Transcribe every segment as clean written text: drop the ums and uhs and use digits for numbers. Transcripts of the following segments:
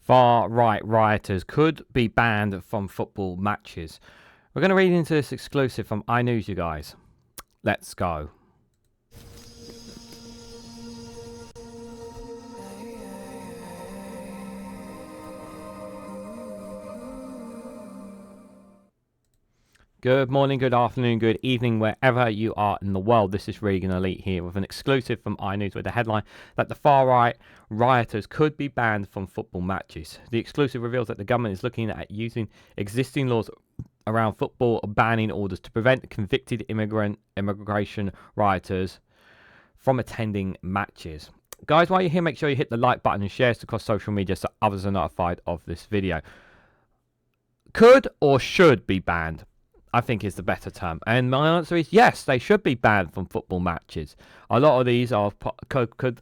Far-right rioters could be banned from football matches. We're going to read into this exclusive from iNews, you guys. Let's go. Good morning, good afternoon, good evening, wherever you are in the world. This is Reganelite here with an exclusive from iNews with the headline that the far-right rioters could be banned from football matches. The exclusive reveals that the government is looking at using existing laws around football banning orders to prevent convicted immigration rioters from attending matches. Guys, while you're here, make sure you hit the like button and share it across social media so others are notified of this video. Could or should be banned? I think is the better term. And my answer is yes, they should be banned from football matches. A lot of these are,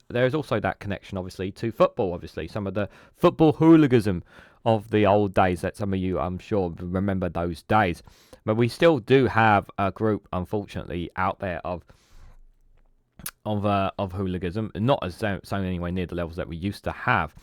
there is also that connection, obviously, to football, obviously. Some of the football hooliganism of the old days that some of you, I'm sure, remember those days. But we still do have a group, unfortunately, out there of hooliganism, not as so anywhere near the levels that we used to have.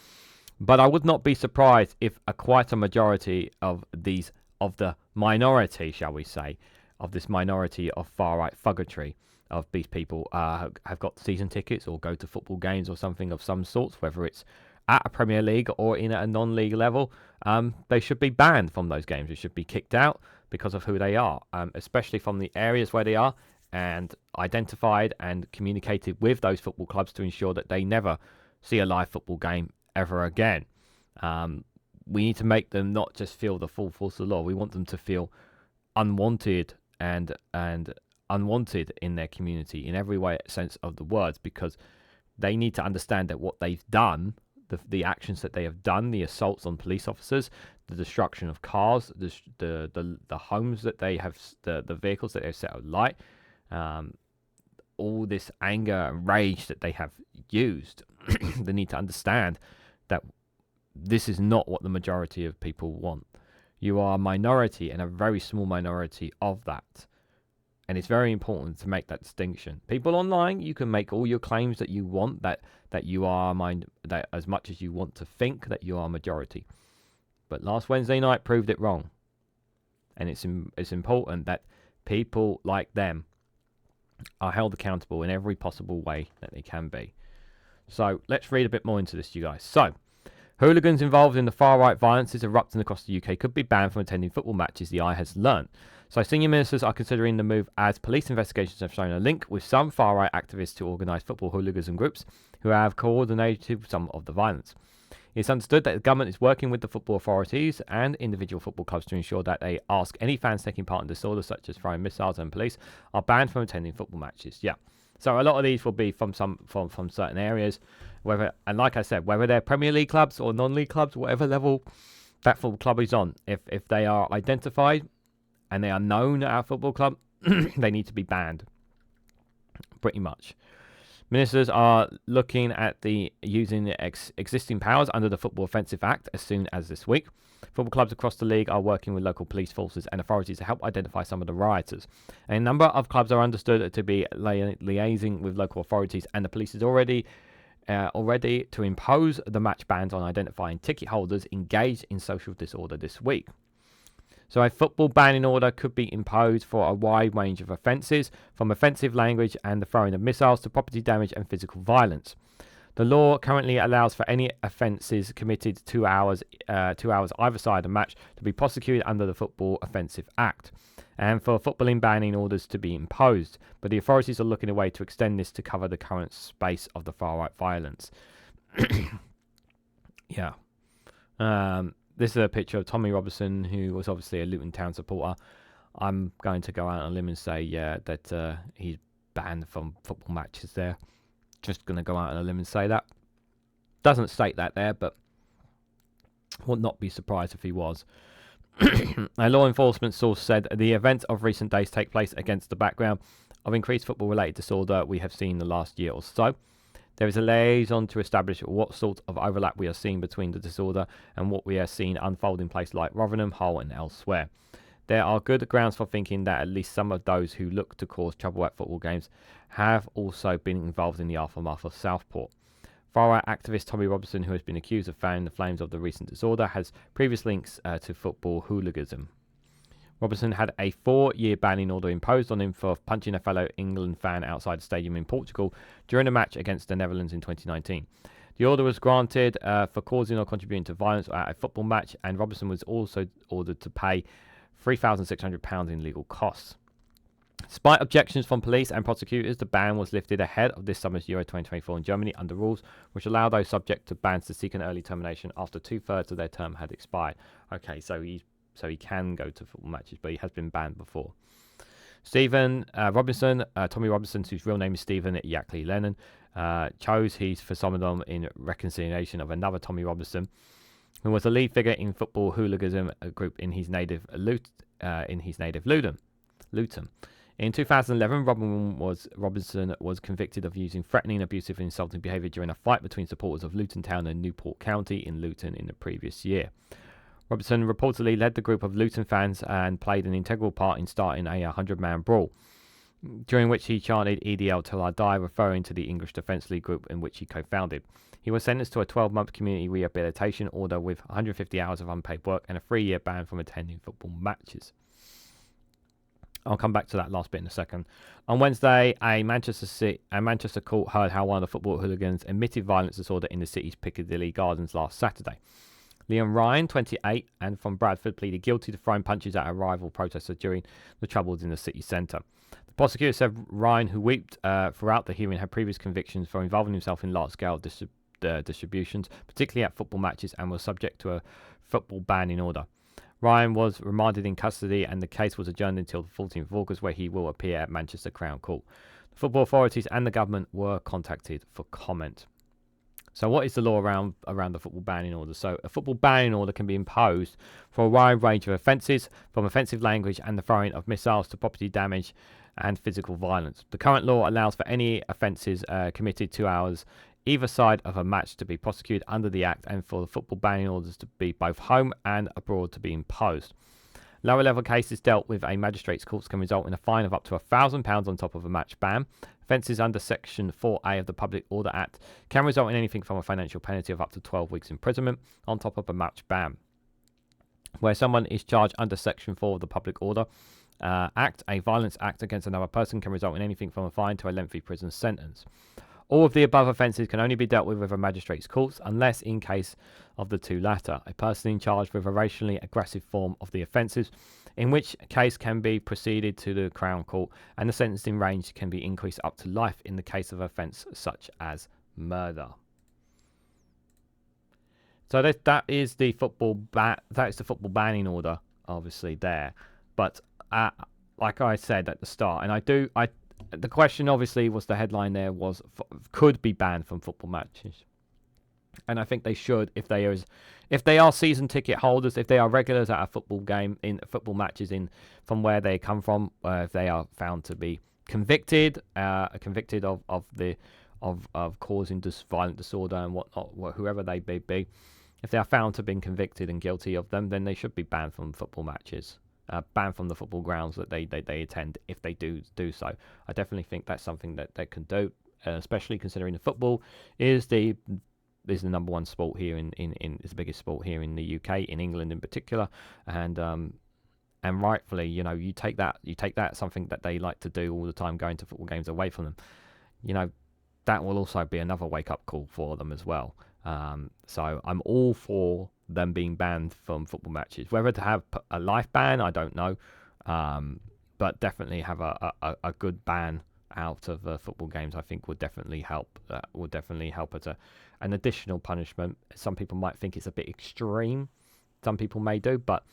But I would not be surprised if quite a majority of these of the minority, shall we say, of this minority of far-right thuggery of these people have got season tickets or go to football games or something of some sort, whether it's at a Premier League or in a non-league level. They should be banned from those games. They should be kicked out because of who they are, especially from the areas where they are, and identified and communicated with those football clubs to ensure that they never see a live football game ever again. We need to make them not just feel the full force of the law. We want them to feel unwanted and unwanted in their community in every way sense of the words, because they need to understand that what they've done, the actions that they have done, the assaults on police officers, the destruction of cars, the homes that they have, the vehicles that they've set alight, all this anger and rage that they have used. They need to understand that this is not what the majority of people want. You are a minority, and a very small minority of that. And it's very important to make that distinction. People online, you can make all your claims that you want, that you are that as much as you want to think that you are a majority. But last Wednesday night proved it wrong. And it's important that people like them are held accountable in every possible way that they can be. So let's read a bit more into this, you guys. So, hooligans involved in the far-right violences erupting across the UK could be banned from attending football matches, the Eye has learnt. So senior ministers are considering the move as police investigations have shown a link with some far-right activists to organised football hooliganism groups who have coordinated some of the violence. It's understood that the government is working with the football authorities and individual football clubs to ensure that they ask any fans taking part in disorders such as throwing missiles and police are banned from attending football matches. Yeah. So a lot of these will be from certain areas, and like I said, whether they're Premier League clubs or non-league clubs, whatever level that football club is on, if they are identified and they are known at our football club, they need to be banned. Pretty much. Ministers are looking at using existing powers under the Football Offences Act as soon as this week. Football clubs across the league are working with local police forces and authorities to help identify some of the rioters. A number of clubs are understood to be liaising with local authorities, and the police is already to impose the match bans on identifying ticket holders engaged in social disorder this week. So a football banning order could be imposed for a wide range of offences, from offensive language and the throwing of missiles to property damage and physical violence. The law currently allows for any offences committed 2 hours either side of a match to be prosecuted under the Football Offences Act, and for footballing banning orders to be imposed. But the authorities are looking at a way to extend this to cover the current space of the far-right violence. Yeah. This is a picture of Tommy Robertson, who was obviously a Luton Town supporter. I'm going to go out on a limb and say, yeah, that he's banned from football matches there. Just going to go out on a limb and say that. Doesn't state that there, but would not be surprised if he was. A law enforcement source said the events of recent days take place against the background of increased football-related disorder we have seen the last year or so. There is a liaison to establish what sort of overlap we are seeing between the disorder and what we are seeing unfold in places like Rotherham, Hull and elsewhere. There are good grounds for thinking that at least some of those who look to cause trouble at football games have also been involved in the aftermath of Southport. Far-right activist Tommy Robinson, who has been accused of fanning the flames of the recent disorder, has previous links to football hooliganism. Robinson had a 4-year banning order imposed on him for punching a fellow England fan outside a stadium in Portugal during a match against the Netherlands in 2019. The order was granted for causing or contributing to violence at a football match, and Robinson was also ordered to pay £3,600 in legal costs. Despite objections from police and prosecutors, the ban was lifted ahead of this summer's Euro 2024 in Germany under rules which allow those subject to bans to seek an early termination after 2/3 of their term had expired. Okay, so he can go to football matches, but he has been banned before. Stephen Robinson, Tommy Robinson, whose real name is Stephen Yackley Lennon, chose his for some of them in reconciliation of another Tommy Robinson, who was a lead figure in football hooliganism group in his native Luton. In 2011, Robinson was convicted of using threatening, abusive, and insulting behaviour during a fight between supporters of Luton Town and Newport County in Luton in the previous year. Robinson reportedly led the group of Luton fans and played an integral part in starting a 100-man brawl, during which he chanted EDL till I die, referring to the English Defence League group in which he co-founded. He was sentenced to a 12-month community rehabilitation order with 150 hours of unpaid work and a 3-year ban from attending football matches. I'll come back to that last bit in a second. On Wednesday, a Manchester court heard how one of the football hooligans emitted violence disorder in the city's Piccadilly Gardens last Saturday. Liam Ryan, 28, and from Bradford, pleaded guilty to throwing punches at a rival protester during the troubles in the city centre. The prosecutor said Ryan, who wept throughout the hearing, had previous convictions for involving himself in large-scale distributions, particularly at football matches, and was subject to a football banning order. Ryan was remanded in custody and the case was adjourned until the 14th of August, where he will appear at Manchester Crown Court. The football authorities and the government were contacted for comment. So what is the law around the football banning order? So a football banning order can be imposed for a wide range of offences, from offensive language and the throwing of missiles to property damage and physical violence. The current law allows for any offences committed 2 hours either side of a match to be prosecuted under the Act, and for the football banning orders to be both home and abroad to be imposed. Lower level cases dealt with a magistrate's courts can result in a fine of up to £1,000 on top of a match ban. Offences under Section 4A of the Public Order Act can result in anything from a financial penalty of up to 12 weeks imprisonment on top of a match ban. Where someone is charged under Section 4 of the Public Order Act, a violence act against another person can result in anything from a fine to a lengthy prison sentence. All of the above offences can only be dealt with a magistrate's courts, unless in case of the two latter, a person in charge with a racially aggressive form of the offences, in which case can be proceeded to the Crown Court, and the sentencing range can be increased up to life in the case of offence such as murder. So that is the football banning order, obviously there. But like I said at the start, and the question obviously was, the headline there was could be banned from football matches, and I think they should if they are season ticket holders, if they are regulars at a football game, in football matches from where they come from, if they are found to be convicted of causing violent disorder and whatnot, whoever they may be, if they are found to have been convicted and guilty of them, then they should be banned from football matches. Banned from the football grounds that they attend if they do so. I definitely think that's something that they can do, especially considering the football is the number one sport here is the biggest sport here in the UK, in England in particular, and rightfully, you take that something that they like to do all the time, going to football games, away from them. That will also be another wake up call for them as well. So I'm all for them being banned from football matches. Whether to have a life ban, I don't know, but definitely have a good ban out of football games, I think would definitely help. Would definitely help as an additional punishment. Some people might think it's a bit extreme. Some people may do, but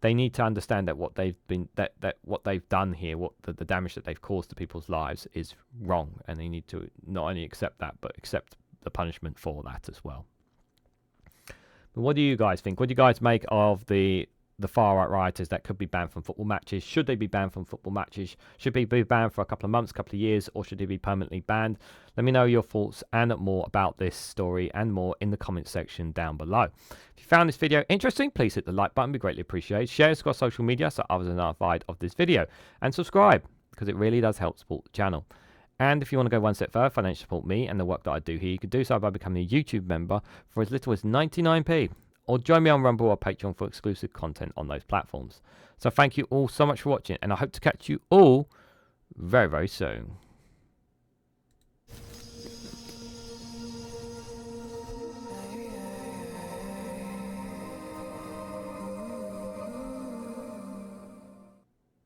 they need to understand that what they've done here, what the damage that they've caused to people's lives, is wrong, and they need to not only accept that, but accept the punishment for that as well. But what do you guys think? What do you guys make of the far-right rioters that could be banned from football matches? Should they be banned from football matches? Should they be banned for a couple of months, couple of years, or should they be permanently banned? Let me know your thoughts and more about this story and more in the comments section down below. If you found this video interesting, please hit the like button, be greatly appreciated. Share it across social media so others are notified of this video, and subscribe, because it really does help support the channel. And if you want to go one step further, financially support me and the work that I do here, you can do so by becoming a YouTube member for as little as 99p, or join me on Rumble or Patreon for exclusive content on those platforms. So thank you all so much for watching, and I hope to catch you all very, very soon.